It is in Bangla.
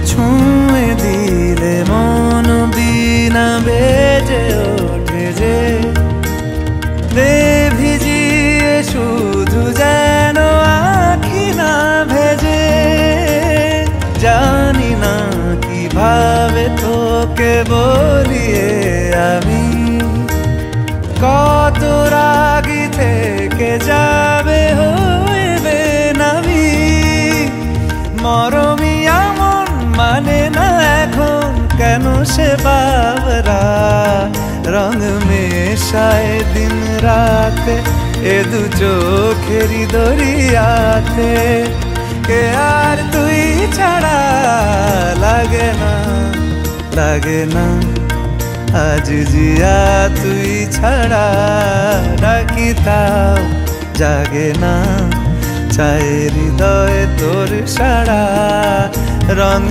ছুঁয়ে দিলে মন বিনা বেজে ওঠে যে দে ভিজিয়ে শুধু যেন আখি না ভেজে। জানি না কিভাবে তোকে বলিয়ে আমি কত রাগি থেকে যাবে হইবে নামি। মরমি এমন মানে না এখন কেন সে বাবরা রং মেশায় দিন রাতে এ দু চোখেরি দরিয়াতে। কে আর তুই ছাড়া লাগে না লাগে না আজ জিয়া তুই ছাড়া ডাকি তাও জাগে না। চায় হৃদয় তোর সারা রং